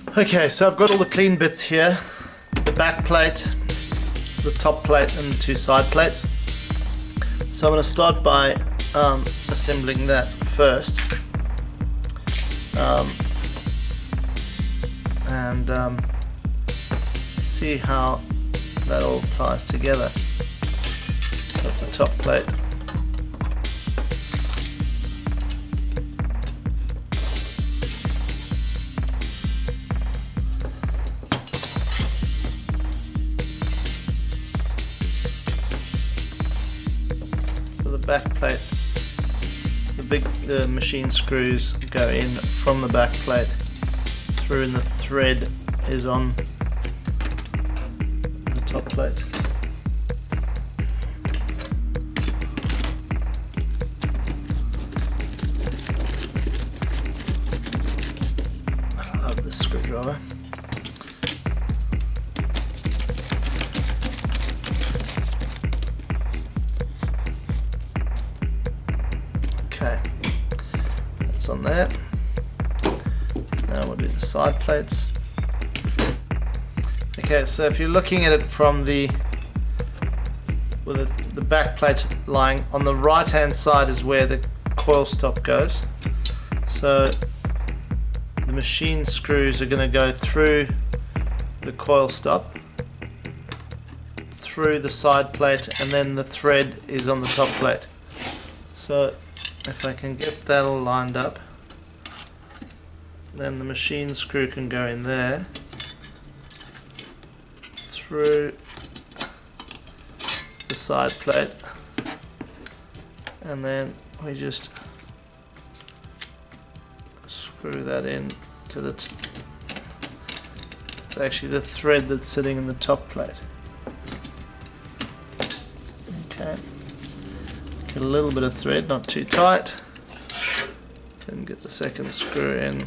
Okay, so I've got all the clean bits here, the back plate, the top plate and the two side plates. So I'm going to start by assembling that first, and see how that all ties together. Got the top plate. Back plate, the machine screws go in from the back plate through, and the thread is on the top plate. I love this screwdriver. Okay, that's on that. Now we'll do the side plates. Okay, so if you're looking at it from the back plate lying on the right hand side is where the coil stop goes. So the machine screws are going to go through the coil stop, through the side plate, and then the thread is on the top plate. So if I can get that all lined up, then the machine screw can go in there, through the side plate, and then we just screw that in to the it's actually the thread that's sitting in the top plate. Okay. Get a little bit of thread, not too tight. Then get the second screw in.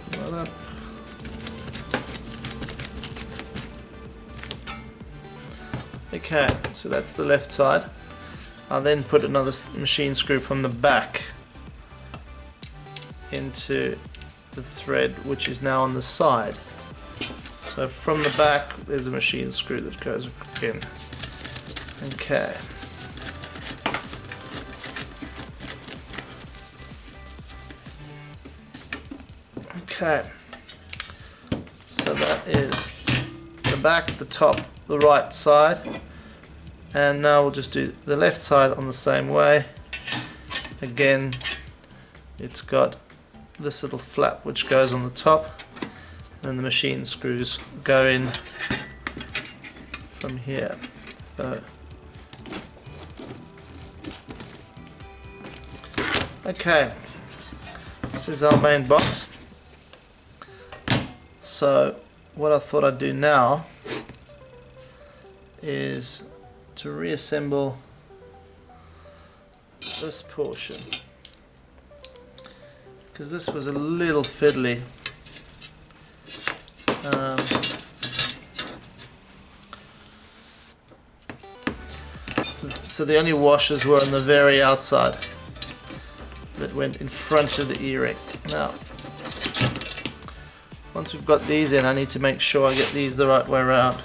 Open that up. Okay, so that's the left side. I'll then put another machine screw from the back into the thread, which is now on the side. So from the back there's a machine screw that goes in. Okay. Okay. So that is the back, the top, the right side, and now we'll just do the left side on the same way. Again, it's got this little flap which goes on the top, and the machine screws go in from here. So okay, this is our main box. So what I thought I'd do now is to reassemble this portion, because this was a little fiddly. So the only washers were on the very outside that went in front of the E-ring. Now, once we've got these in, I need to make sure I get these the right way around.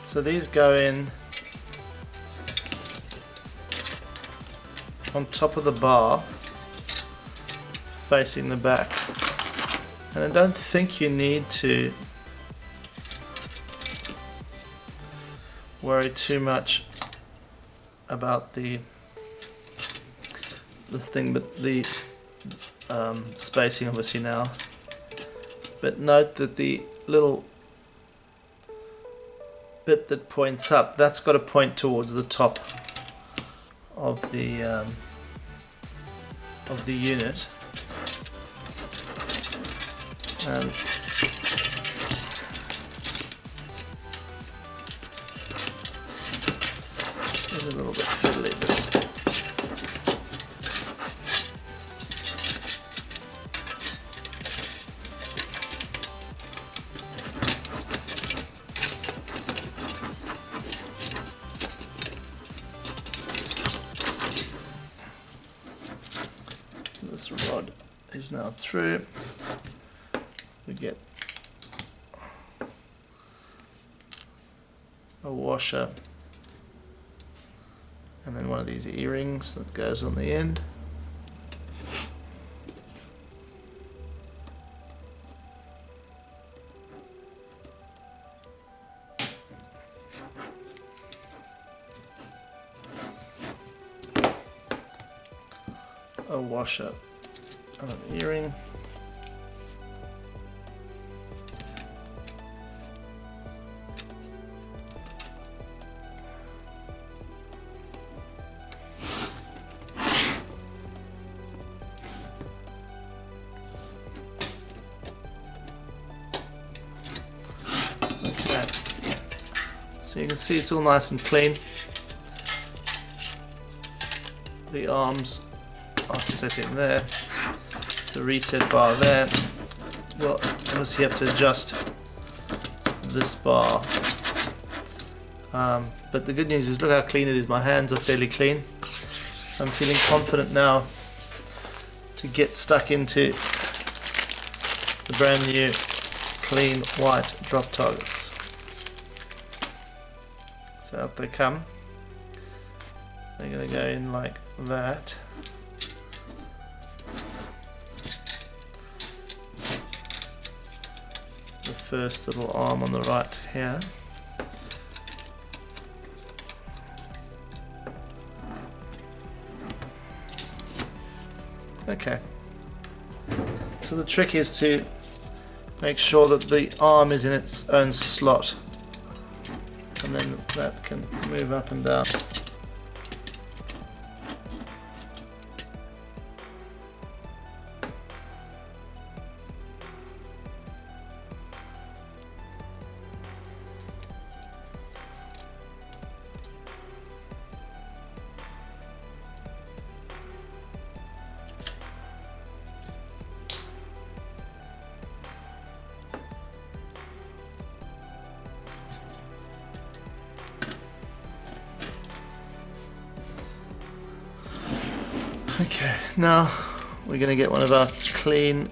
So these go in on top of the bar, facing the back. And I don't think you need to worry too much about this thing, but the spacing obviously now. But note that the little bit that points up, that's got to point towards the top of the unit, and it's a little bit fiddly, this. this rod is now through. We get a washer and then one of these earrings that goes on the end. A washer and an earring. Okay, so you can see it's all nice and clean. The arms are set in there, the reset bar there. Well, obviously you have to adjust this bar, but the good news is look how clean it is. My hands are fairly clean, so I'm feeling confident now to get stuck into the brand new clean white drop targets. So out they come. They're going to go in like that. The first little arm on the right here. Okay. So the trick is to make sure that the arm is in its own slot, and then that can move up and down. Okay, now we're going to get one of our clean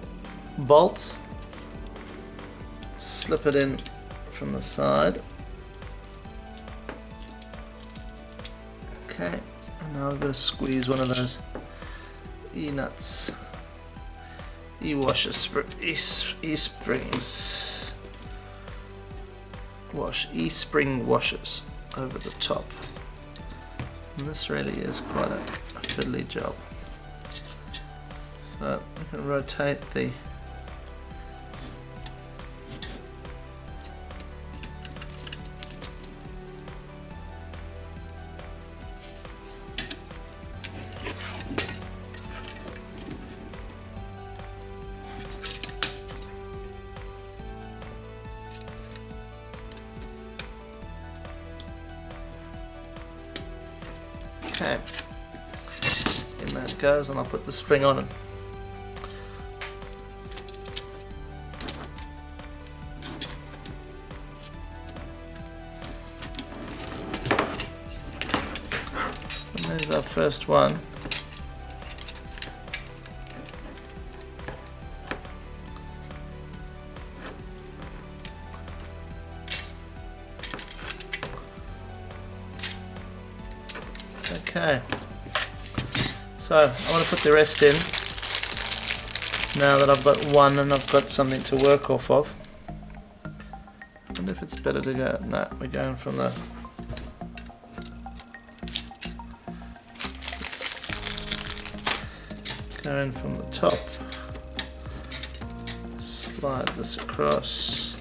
bolts, slip it in from the side. Okay, and now we're going to squeeze one of those E-nuts, E-springs, E-spring washers over the top. And this really is quite a fiddly job. So we can rotate the okay. In that goes, and I'll put the spring on it. There's our first one. Okay, so I want to put the rest in now that I've got one and I've got something to work off of. I wonder if it's better to go, no, we're going from the go in from the top, slide this across,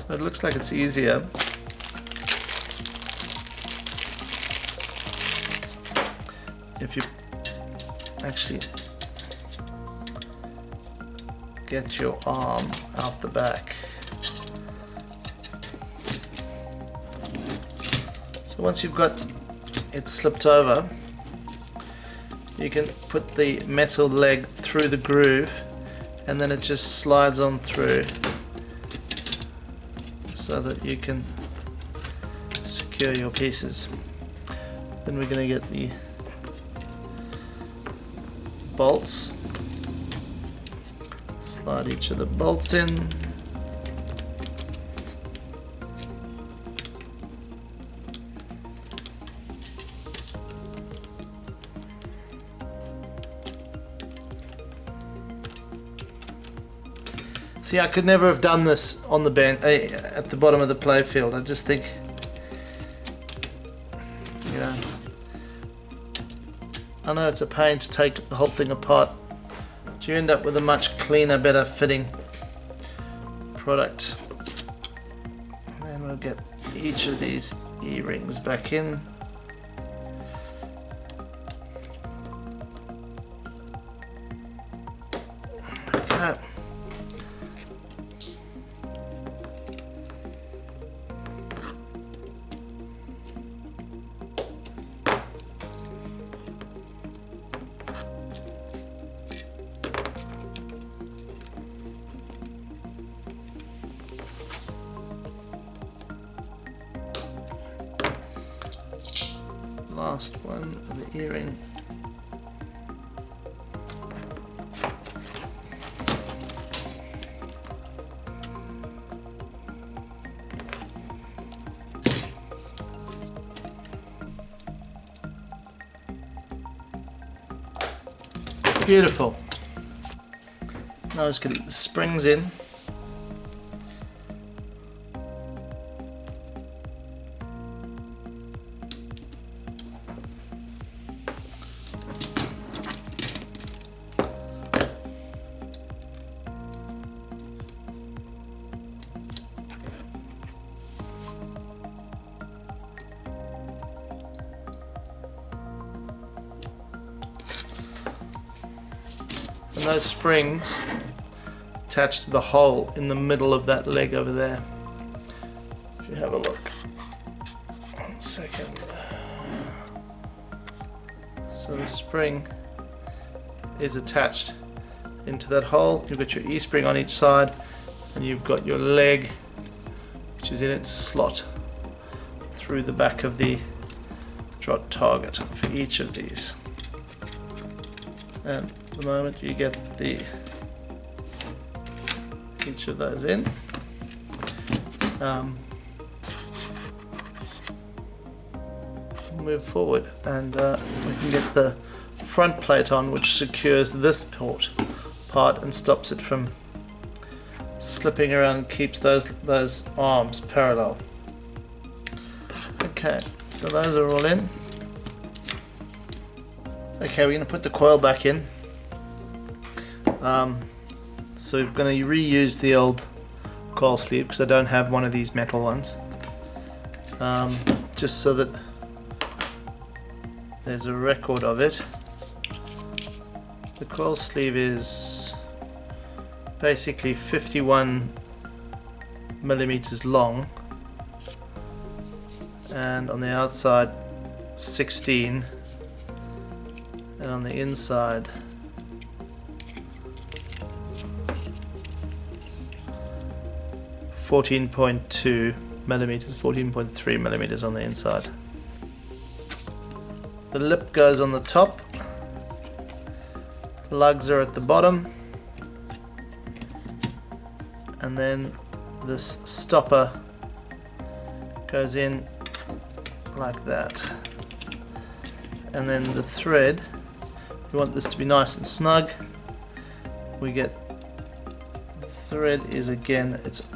so it looks like it's easier. If you actually get your arm out the back. So once you've got it slipped over, you can put the metal leg through the groove and then it just slides on through so that you can secure your pieces. Then we're going to get the bolts, slide each of the bolts in. See, I could never have done this on the bench at the bottom of the playfield. I just think, you know, I know it's a pain to take the whole thing apart, but you end up with a much cleaner, better fitting product. And then we'll get each of these E-rings back in. Okay. Last one, the earring. Beautiful. Now I'm just going to get the springs in. And those springs attach to the hole in the middle of that leg over there. If you have a look. 1 second. So the spring is attached into that hole. You've got your E-spring on each side and you've got your leg which is in its slot through the back of the drop target for each of these. And the moment you get each of those in, move forward and we can get the front plate on, which secures this part and stops it from slipping around and keeps those arms parallel. Okay, so those are all in. Okay, we're going to put the coil back in. So we're going to reuse the old coil sleeve because I don't have one of these metal ones. Just so that there's a record of it. The coil sleeve is basically 51 millimeters long and on the outside 16 and on the inside 14.2 millimeters, 14.3 millimeters on the inside. The lip goes on the top, lugs are at the bottom, and then this stopper goes in like that. And then the thread, we want this to be nice and snug. We get the thread is again, it's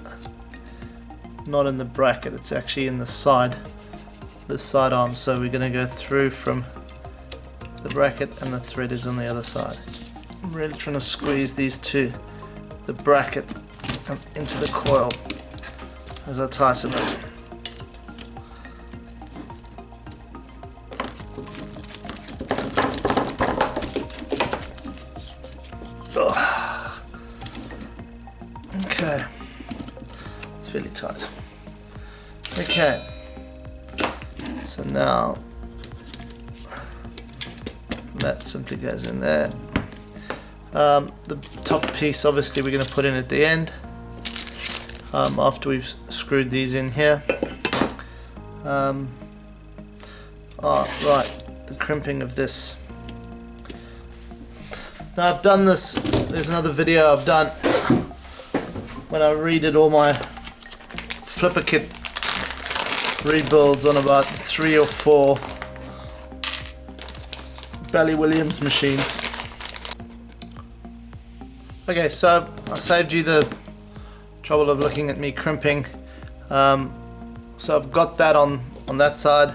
not in the bracket, it's actually in the side, this side arm, so we're going to go through from the bracket and the thread is on the other side. I'm really trying to squeeze these two, the bracket into the coil as I tighten it. Okay, it's really tight. Okay, so now and that simply goes in there. The top piece obviously we're going to put in at the end after we've screwed these in here. Right, the crimping of this. Now I've done this, there's another video I've done when I redid all my flipper kit rebuilds on about 3 or 4 Bally Williams machines. Okay, so I saved you the trouble of looking at me crimping. So I've got that on that side.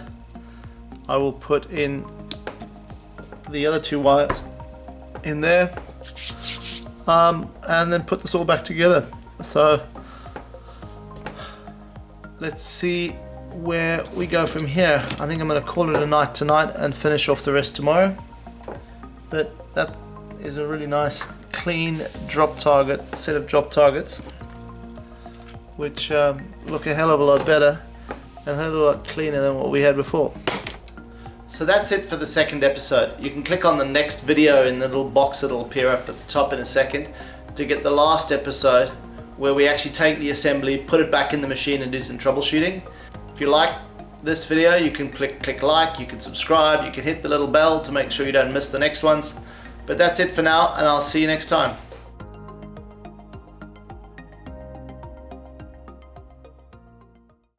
I will put in the other 2 wires in there, and then put this all back together. So let's see where we go from here. I think I'm going to call it a night tonight and finish off the rest tomorrow. But that is a really nice clean drop target, set of drop targets, which look a hell of a lot better and a hell of a lot cleaner than what we had before. So that's it for the second episode. You can click on the next video in the little box that'll appear up at the top in a second to get the last episode where we actually take the assembly, put it back in the machine and do some troubleshooting. If you like this video, you can click like, you can subscribe, you can hit the little bell to make sure you don't miss the next ones. But that's it for now, and I'll see you next time.